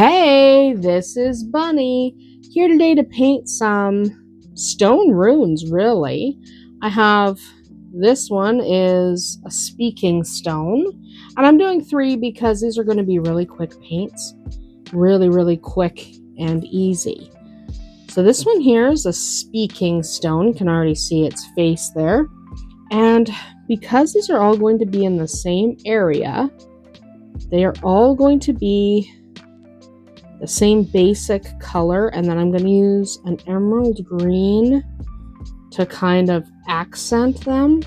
Hey, this is Bunny, here today to paint some stone runes, really. I have, this one is a speaking stone, and I'm doing 3 because these are going to be really quick paints. Really quick and easy. So this one here is a speaking stone. You can already see its face there. And because these are all going to be in the same area, they are all going to be the same basic color, and then I'm going to use an emerald green to kind of accent them,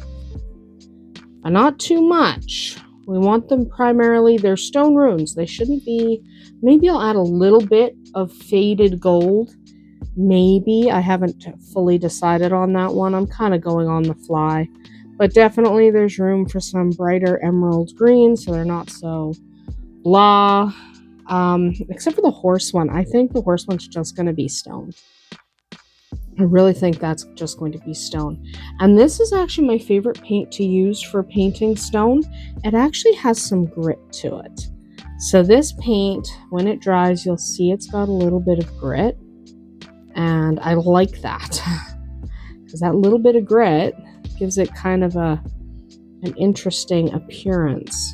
but not too much. We want them primarily, they're stone runes. They shouldn't be, maybe I'll add a little bit of faded gold. Maybe, I haven't fully decided on that one. I'm kind of going on the fly, but definitely there's room for some brighter emerald green so they're not so blah. Except for the horse one. I think the horse one's just going to be stone. I really think that's just going to be stone. And this is actually my favorite paint to use for painting stone. It actually has some grit to it. So this paint, when it dries, you'll see it's got a little bit of grit. And I like that. Because that little bit of grit gives it kind of an interesting appearance.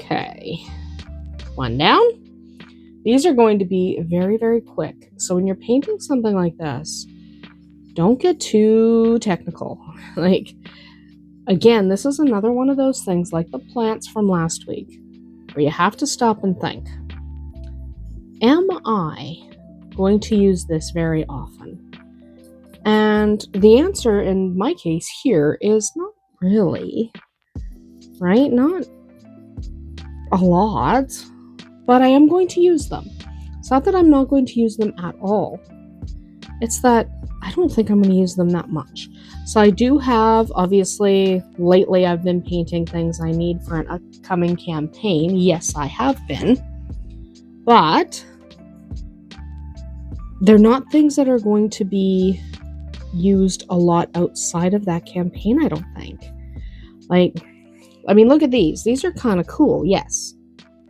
Okay. One down. These are going to be very quick. So when you're painting something like this, don't get too technical. Like, again, this is another one of those things like the plants from last week, where you have to stop and think, am I going to use this very often? And the answer in my case here is not really, right? Not a lot. But I am going to use them. It's not that I'm not going to use them at all. It's that I don't think I'm going to use them that much. So I do have, obviously, lately I've been painting things I need for an upcoming campaign. Yes, I have been. But they're not things that are going to be used a lot outside of that campaign, I don't think. Like, I mean, look at these. These are kind of cool, yes.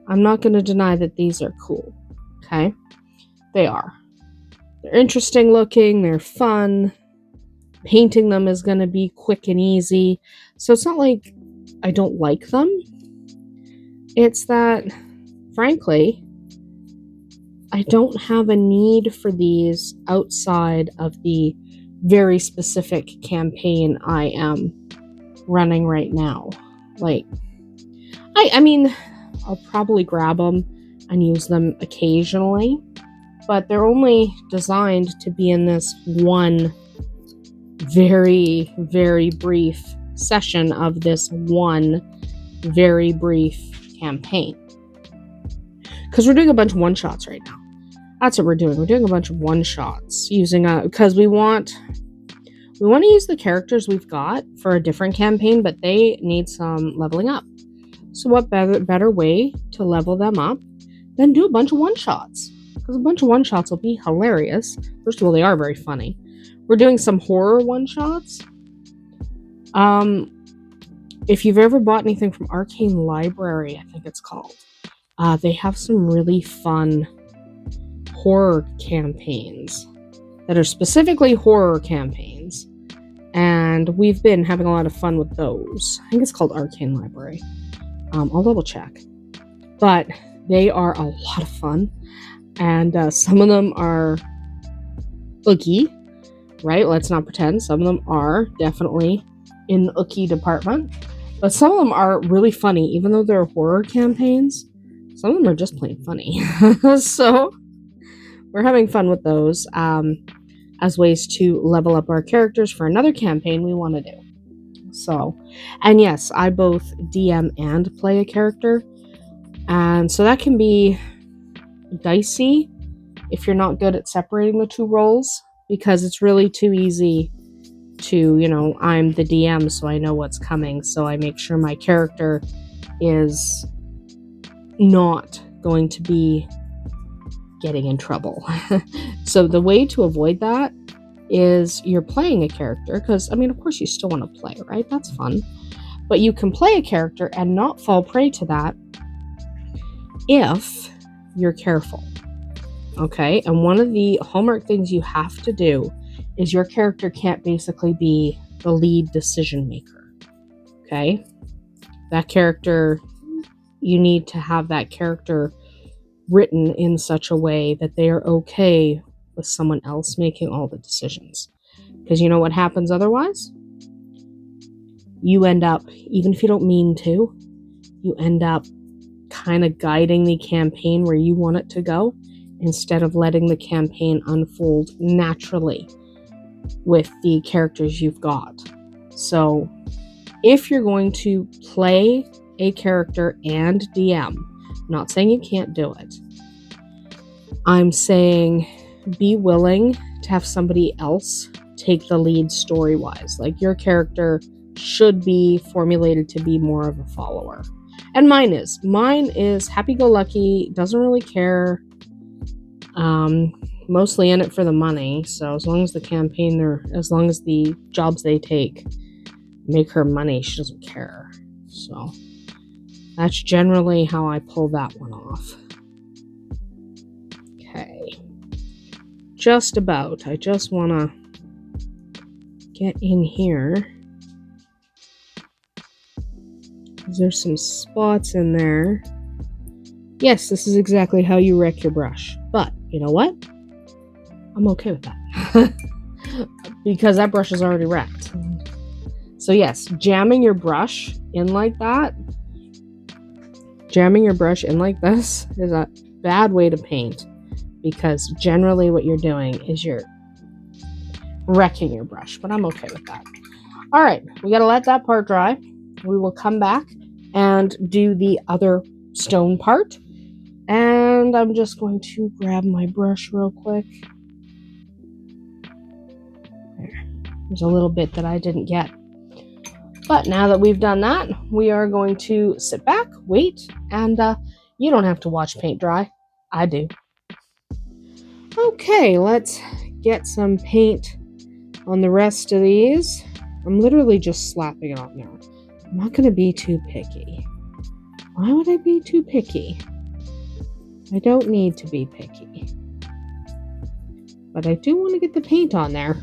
I'm not going to deny that these are cool, okay? They are. They're interesting looking, they're fun. Painting them is going to be quick and easy. So it's not like I don't like them. It's that, frankly, I don't have a need for these outside of the very specific campaign I am running right now. Like, I mean, I'll probably grab them and use them occasionally, but they're only designed to be in this one very brief session of this one very brief campaign. Because we're doing a bunch of one-shots right now. That's what we're doing. We're doing a bunch of one-shots using because we want to use the characters we've got for a different campaign, but they need some leveling up. So what better way to level them up than do a bunch of one-shots? Because a bunch of one-shots will be hilarious. First of all, they are very funny. We're doing some horror one-shots. If you've ever bought anything from Arcane Library, I think it's called, they have some really fun horror campaigns that are specifically horror campaigns. And we've been having a lot of fun with those. I think it's called Arcane Library. I'll double check. But they are a lot of fun. And some of them are ooky, right? Let's not pretend. Some of them are definitely in the ooky department. But some of them are really funny. Even though they're horror campaigns, some of them are just plain funny. So we're having fun with those as ways to level up our characters for another campaign we want to do. So, and yes, I both DM and play a character, and so that can be dicey if you're not good at separating the two roles, because it's really too easy to, I'm the DM, so I know what's coming, so I make sure my character is not going to be getting in trouble. So the way to avoid that is you're playing a character, because, of course you still want to play, right? That's fun. But you can play a character and not fall prey to that if you're careful. Okay, and one of the hallmark things you have to do is your character can't basically be the lead decision maker. Okay, that character, you need to have that character written in such a way that they are okay with someone else making all the decisions. Because you know what happens otherwise? You end up, even if you don't mean to, you end up kind of guiding the campaign where you want it to go instead of letting the campaign unfold naturally with the characters you've got. So if you're going to play a character and DM, I'm not saying you can't do it. I'm saying be willing to have somebody else take the lead story-wise. Like your character should be formulated to be more of a follower. And mine is happy-go-lucky, doesn't really care, mostly in it for the money. So as long as the jobs they take make her money, she doesn't care. So that's generally how I pull that one off. Okay. Just about. I just want to get in here. There's some spots in there. Yes, this is exactly how you wreck your brush. But, you know what? I'm okay with that. Because that brush is already wrecked. So yes, jamming your brush in like that, jamming your brush in like this is a bad way to paint. Because generally what you're doing is you're wrecking your brush. But I'm okay with that. Alright, we gotta let that part dry. We will come back and do the other stone part. And I'm just going to grab my brush real quick. There's a little bit that I didn't get. But now that we've done that, we are going to sit back, wait, and you don't have to watch paint dry. I do. Okay, let's get some paint on the rest of these. I'm literally just slapping it on now. I'm not going to be too picky. Why would I be too picky? I don't need to be picky. But I do want to get the paint on there.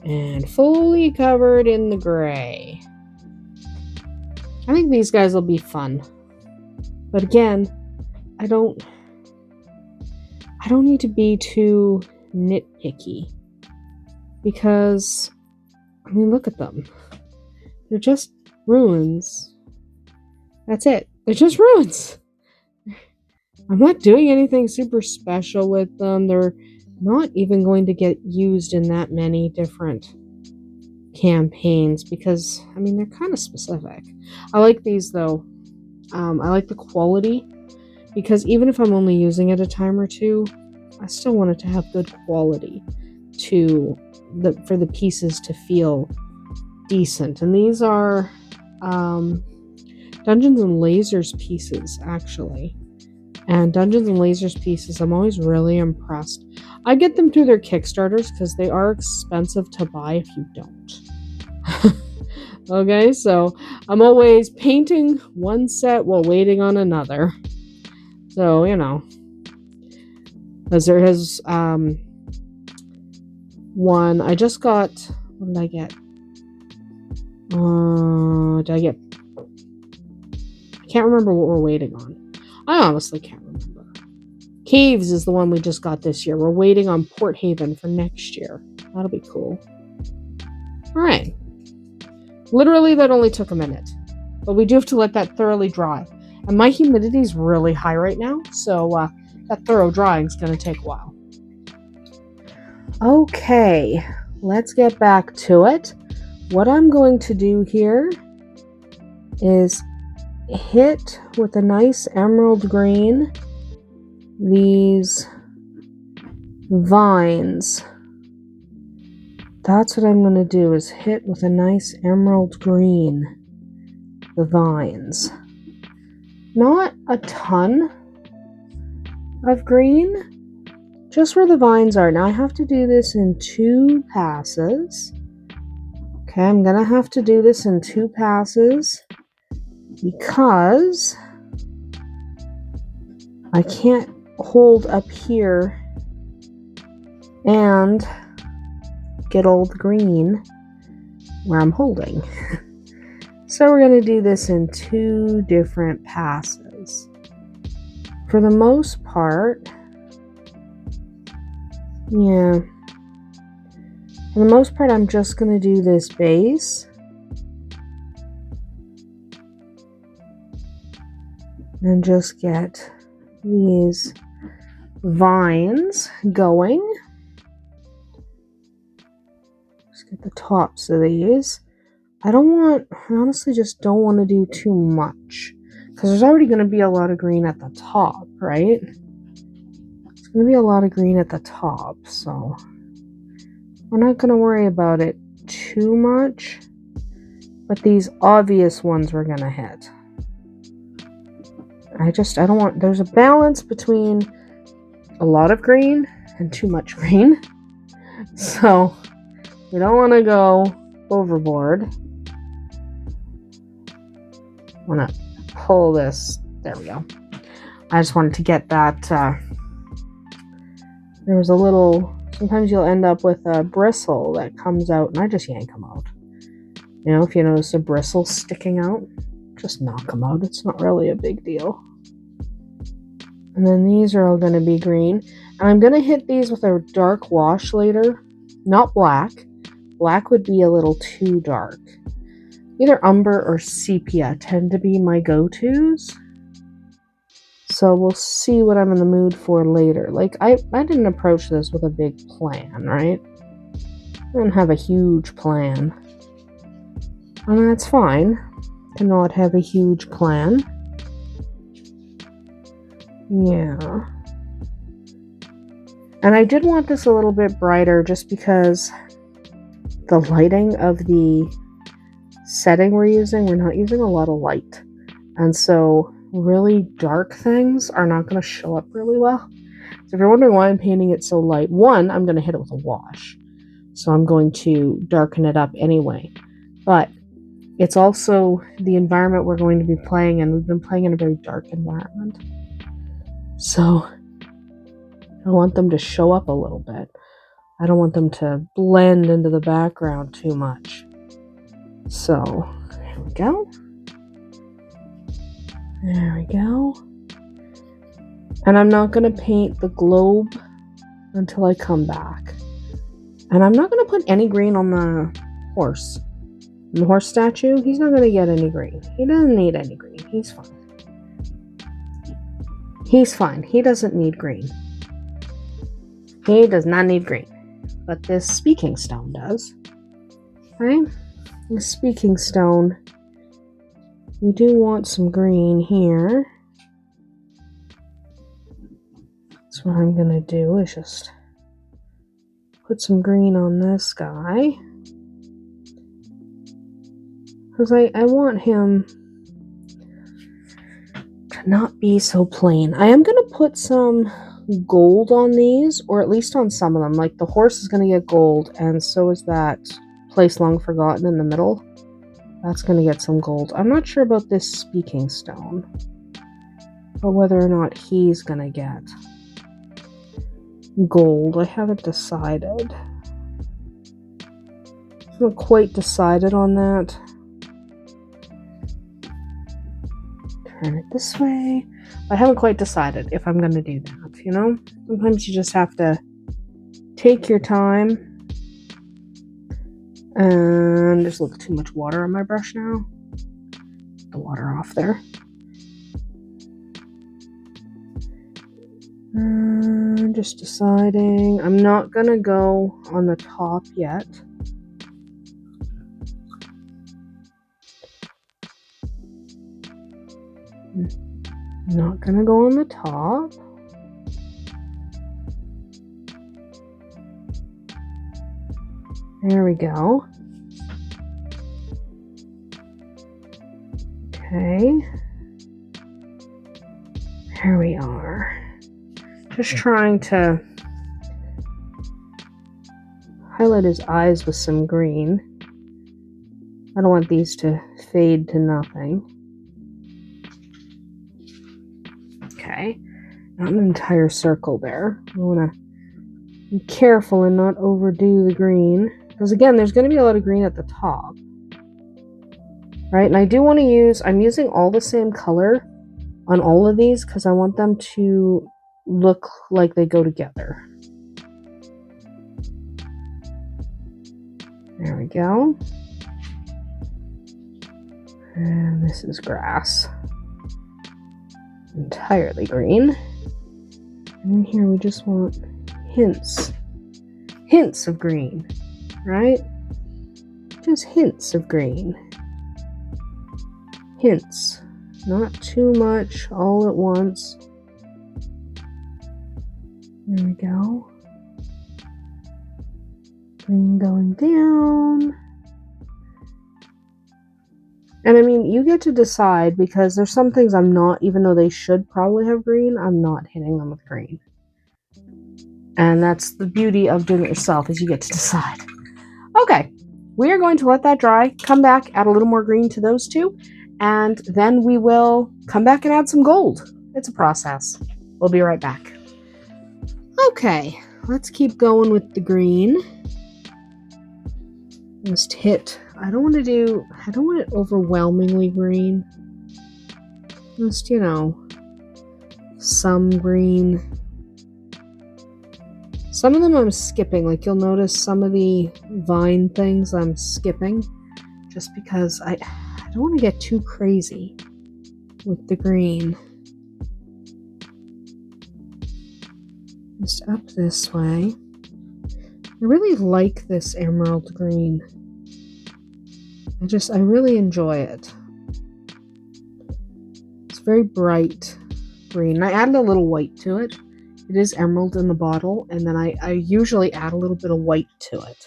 And fully covered in the gray. I think these guys will be fun. But again, I don't need to be too nitpicky. Because, I mean, look at them. They're just ruins. That's it. They're just ruins. I'm not doing anything super special with them. They're not even going to get used in that many different campaigns because, I mean, they're kind of specific. I like these, though. I like the quality because even if I'm only using it a time or two, I still want it to have good quality for the pieces to feel decent. And these are Dungeons and Lasers pieces, actually. And Dungeons and Lasers pieces, I'm always really impressed. I get them through their Kickstarters because they are expensive to buy if you don't. Okay, so I'm always painting one set while waiting on another. So, you know. As there is one, I just got, what did I get? I can't remember what we're waiting on. I honestly can't remember. Caves is the one we just got this year. We're waiting on Port Haven for next year. That'll be cool. Alright. Literally, that only took a minute. But we do have to let that thoroughly dry. And my humidity is really high right now, so that thorough drying is going to take a while. Okay, let's get back to it. What I'm going to do here is hit with a nice emerald green these vines. That's what I'm going to do, is hit with a nice emerald green the vines. Not a ton of green, just where the vines are. Now I have to do this in 2 passes. Okay, I'm going to have to do this in 2 passes because I can't hold up here and get all the green where I'm holding. So we're going to do this in 2 different passes. For the most part, I'm just going to do this base. And just get these vines going. Just get the tops of these. I honestly just don't want to do too much, because there's already going to be a lot of green at the top, right? There's going to be a lot of green at the top, so we're not going to worry about it too much, but these obvious ones we're going to hit. I don't want, there's a balance between a lot of green and too much green, so we don't want to go overboard. I want to pull this, there we go. I just wanted to get that, there was a little, sometimes you'll end up with a bristle that comes out, and I just yank them out. You know, if you notice a bristle sticking out, just knock them out. It's not really a big deal. And then these are all going to be green. And I'm going to hit these with a dark wash later, not black. Black would be a little too dark. Either umber or sepia tend to be my go-tos. So we'll see what I'm in the mood for later. Like, I didn't approach this with a big plan, right? I didn't have a huge plan. And that's fine to not have a huge plan. Yeah. And I did want this a little bit brighter just because the lighting of the setting we're not using a lot of light. And so really dark things are not going to show up really well. So if you're wondering why I'm painting it so light, one, I'm going to hit it with a wash. So I'm going to darken it up anyway. But it's also the environment we're going to be playing in. We've been playing in a very dark environment. So I want them to show up a little bit. I don't want them to blend into the background too much. So there we go. There we go. And I'm not going to paint the globe until I come back. And I'm not going to put any green on the horse. The horse statue, he's not going to get any green. He doesn't need any green. He's fine. He's fine. He doesn't need green. He does not need green. But this speaking stone does. Okay? The speaking stone, we do want some green here. So what I'm going to do is just put some green on this guy. Because I want him to not be so plain. I am going to put some gold on these, or at least on some of them. Like the horse is going to get gold, and so is that place long forgotten in the middle. That's going to get some gold. I'm not sure about this speaking stone, but whether or not he's going to get gold, I haven't decided. I haven't quite decided on that. Turn it this way. I haven't quite decided if I'm going to do that, you know? Sometimes you just have to take your time. And there's a little too much water on my brush now. Get the water off there. Just deciding. I'm not going to go on the top yet. Not gonna go on the top. There we go. Okay. There we are. Just trying to highlight his eyes with some green. I don't want these to fade to nothing. Okay, Not an entire circle there. I want to be careful and not overdo the green. Because again, there's going to be a lot of green at the top. Right, and I do want to use, I'm using all the same color on all of these because I want them to look like they go together. There we go. And this is grass. Entirely green. And in here we just want hints of green, right? Just hints of green. Hints, not too much all at once. There we go. Green going down. And I mean, you get to decide because there's some things I'm not, even though they should probably have green, I'm not hitting them with green. And that's the beauty of doing it yourself, is you get to decide. Okay, we are going to let that dry, come back, add a little more green to those two, and then we will come back and add some gold. It's a process. We'll be right back. Okay, let's keep going with the green. Just hit, I don't want it overwhelmingly green. Just, you know, some green. Some of them I'm skipping, like you'll notice some of the vine things I'm skipping just because I don't want to get too crazy with the green. Just up this way. I really like this emerald green. I really enjoy it. It's very bright green. I added a little white to it. It is emerald in the bottle, and then I usually add a little bit of white to it.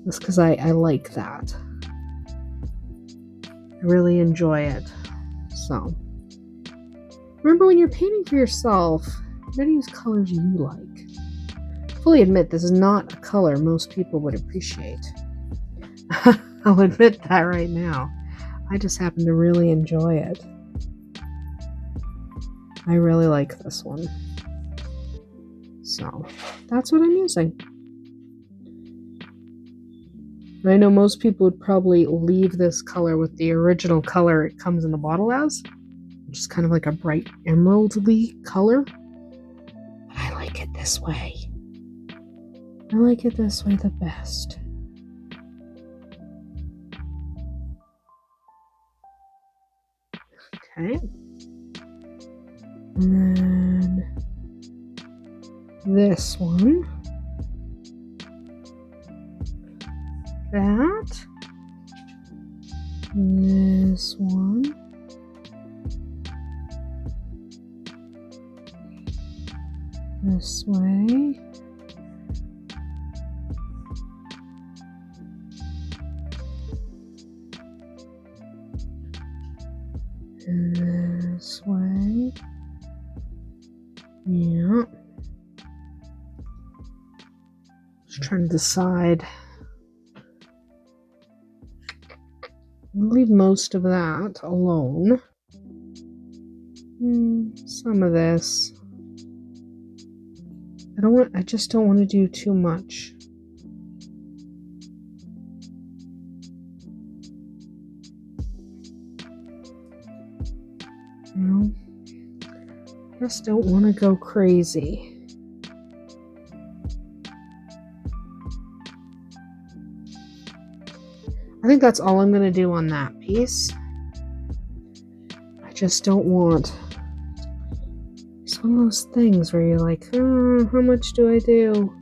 Just because I like that. I really enjoy it. So, remember when you're painting for yourself, you gotta use colors you like. Fully admit this is not a color most people would appreciate. I'll admit that right now. I just happen to really enjoy it. I really like this one. So, that's what I'm using. I know most people would probably leave this color with the original color it comes in the bottle as, which is kind of like a bright emerald-y color. But I like it this way. I like it this way the best. Okay. And then this one. That. This one. This way. And this way. Yeah. Just trying to decide. I'll leave most of that alone. Some of this. I just don't want to do too much. You know, just don't want to go crazy. I think that's all I'm going to do on that piece. I just don't want... It's one of those things where you're like, how much do I do?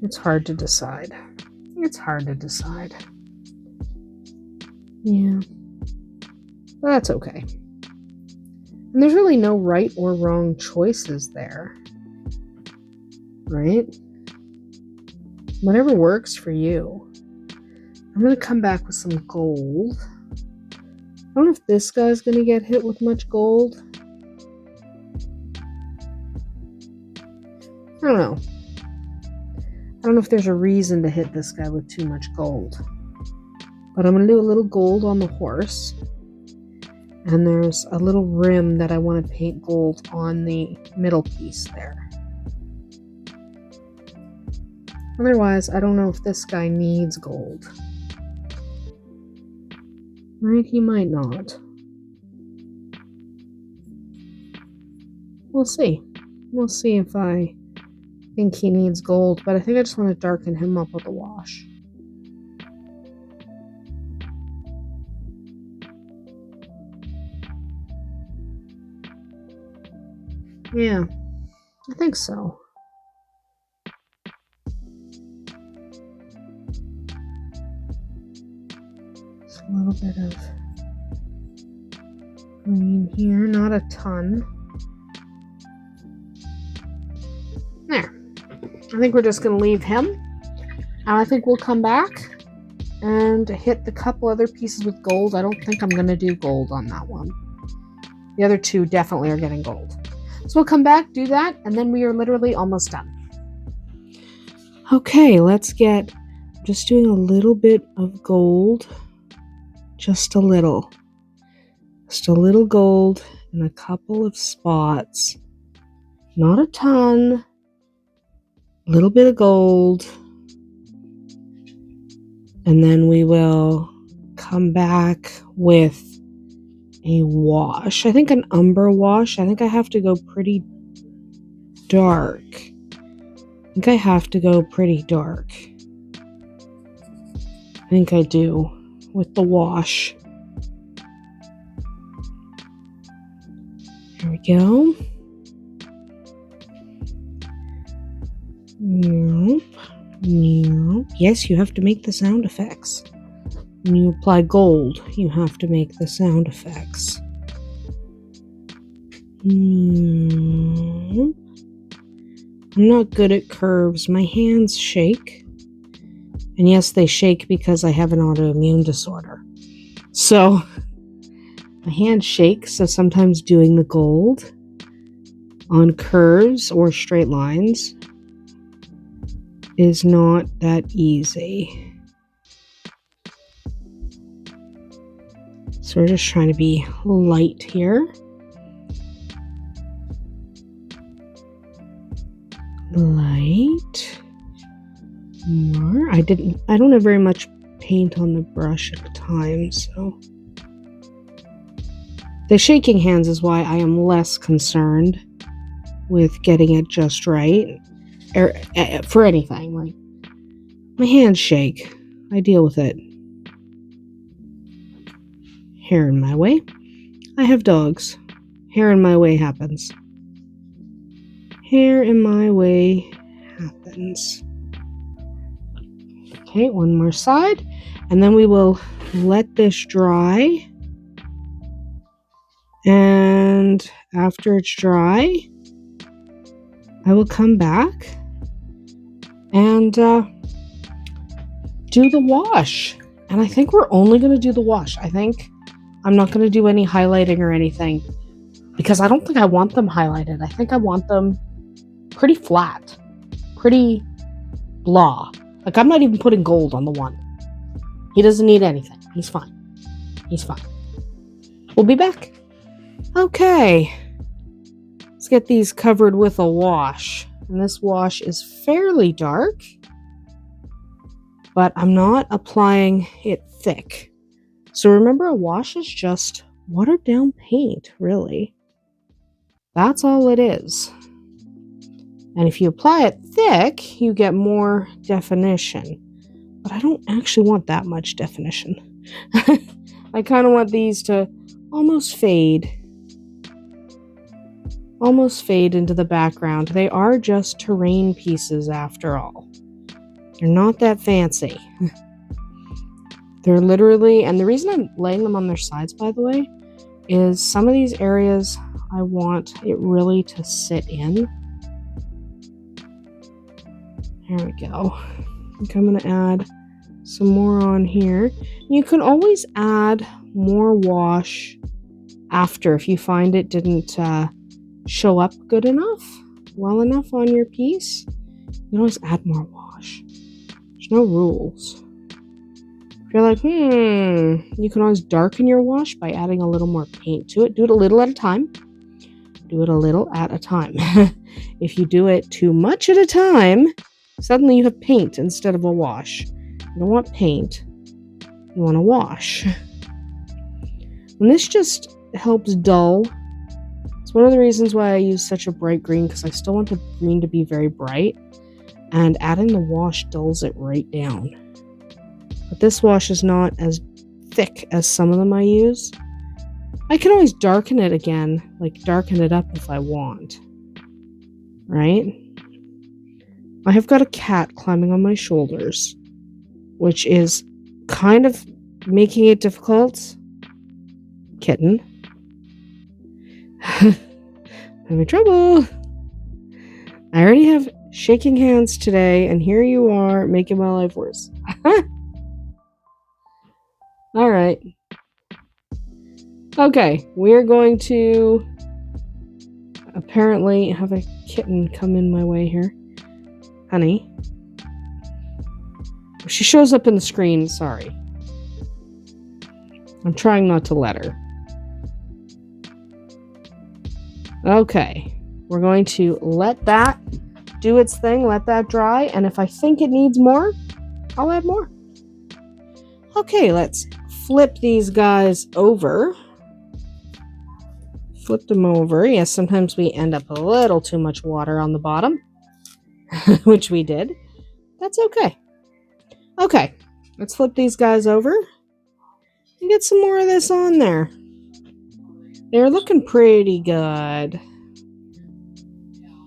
It's hard to decide. It's hard to decide. Yeah. But that's okay. And there's really no right or wrong choices there. Right? Whatever works for you. I'm going to come back with some gold. I don't know if this guy's going to get hit with much gold. I don't know. I don't know if there's a reason to hit this guy with too much gold. But I'm going to do a little gold on the horse. And there's a little rim that I want to paint gold on the middle piece there. Otherwise, I don't know if this guy needs gold. Right, he might not. We'll see. We'll see if I think he needs gold, but I think I just want to darken him up with a wash. Yeah, I think so. Just a little bit of green here, not a ton. There. I think we're just going to leave him. And I think we'll come back and hit the couple other pieces with gold. I don't think I'm going to do gold on that one. The other two definitely are getting gold. So we'll come back, do that, and then we are literally almost done. Okay, let's get, just doing a little bit of gold. Just a little. Just a little gold in a couple of spots. Not a ton. A little bit of gold. And then we will come back with a wash. I think an umber wash. I think I have to go pretty dark. I think I have to go pretty dark. I think I do with the wash. There we go. Nope. Nope. Yes, you have to make the sound effects. When you apply gold, you have to make the sound effects. I'm not good at curves. My hands shake. And yes, they shake because I have an autoimmune disorder. So my hands shake, so sometimes doing the gold on curves or straight lines is not that easy. So we're just trying to be light here. Light. More. I don't have very much paint on the brush at the time, so the shaking hands is why I am less concerned with getting it just right. For anything, like my hands shake. I deal with it. Hair in my way. I have dogs. Hair in my way happens. Hair in my way happens. Okay, one more side. And then we will let this dry. And after it's dry, I will come back and do the wash. And I think we're only going to do the wash. I think I'm not going to do any highlighting or anything because I don't think I want them highlighted. I think I want them pretty flat, pretty blah. Like I'm not even putting gold on the one. He doesn't need anything. He's fine. He's fine. We'll be back. Okay. Let's get these covered with a wash. And this wash is fairly dark, but I'm not applying it thick. So remember, a wash is just watered down paint, really. That's all it is. And if you apply it thick, you get more definition. But I don't actually want that much definition. I kind of want these to almost fade. Almost fade into the background. They are just terrain pieces after all. They're not that fancy. They're literally, and the reason I'm laying them on their sides, by the way, is some of these areas I want it really to sit in. There we go. I think I'm going to add some more on here. You can always add more wash after if you find it didn't show up good enough, well enough on your piece. You can always add more wash. There's no rules. If you're like, you can always darken your wash by adding a little more paint to it. Do it a little at a time. Do it a little at a time. If you do it too much at a time, suddenly you have paint instead of a wash. You don't want paint. You want a wash. And this just helps dull. It's one of the reasons why I use such a bright green, because I still want the green to be very bright. And adding the wash dulls it right down. But this wash is not as thick as some of them I use. I can always darken it again, like darken it up if I want. Right? I have got a cat climbing on my shoulders, which is kind of making it difficult. Kitten. Having trouble. I already have shaking hands today, and here you are making my life worse. All right. Okay, we're going to apparently have a kitten come in my way here. Honey. If she shows up in the screen, sorry. I'm trying not to let her. Okay, we're going to let that do its thing, let that dry, and if I think it needs more, I'll add more. Okay, let's flip these guys over. Flip them over. Yes, sometimes we end up a little too much water on the bottom, which we did. That's okay. Okay, let's flip these guys over and get some more of this on there. They're looking pretty good.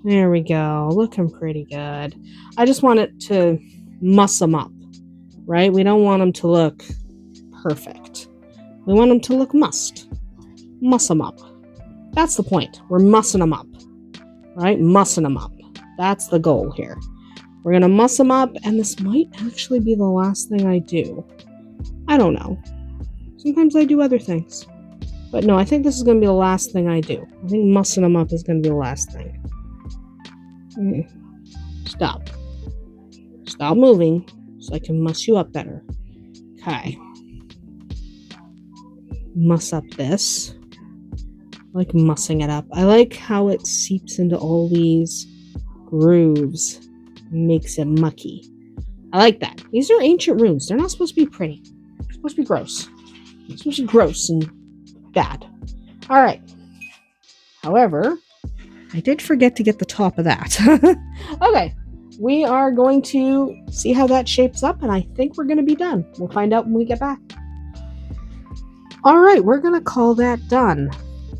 There we go. Looking pretty good. I just want it to muss them up, right? We don't want them to look perfect. We want them to look mussed. Muss them up. That's the point. We're mussing them up, right? Mussing them up. That's the goal here. We're going to muss them up, and this might actually be the last thing I do. I don't know. Sometimes I do other things. But no, I think this is going to be the last thing I do. I think mussing them up is going to be the last thing. Stop. Stop moving so I can muss you up better. Okay. Muss up this. I like mussing it up. I like how it seeps into all these grooves. Makes it mucky. I like that. These are ancient runes. They're not supposed to be pretty. They're supposed to be gross. They're supposed to be gross and bad. All right. However, I did forget to get the top of that. Okay. We are going to see how that shapes up, and I think we're going to be done. We'll find out when we get back. All right. We're going to call that done.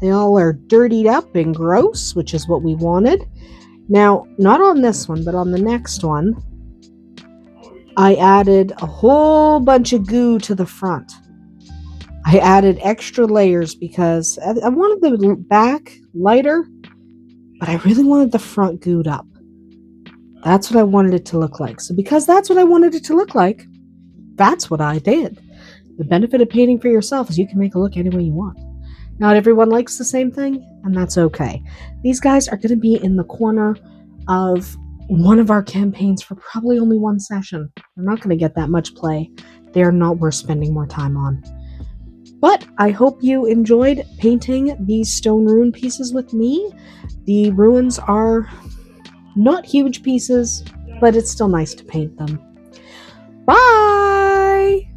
They all are dirtied up and gross, which is what we wanted. Now, not on this one, but on the next one, I added a whole bunch of goo to the front. I added extra layers because I wanted the back lighter, but I really wanted the front gooed up. That's what I wanted it to look like. So because that's what I wanted it to look like, that's what I did. The benefit of painting for yourself is you can make it look any way you want. Not everyone likes the same thing, and that's okay. These guys are going to be in the corner of one of our campaigns for probably only one session. They're not going to get that much play. They're not worth spending more time on. But I hope you enjoyed painting these stone rune pieces with me. The ruins are not huge pieces, but it's still nice to paint them. Bye!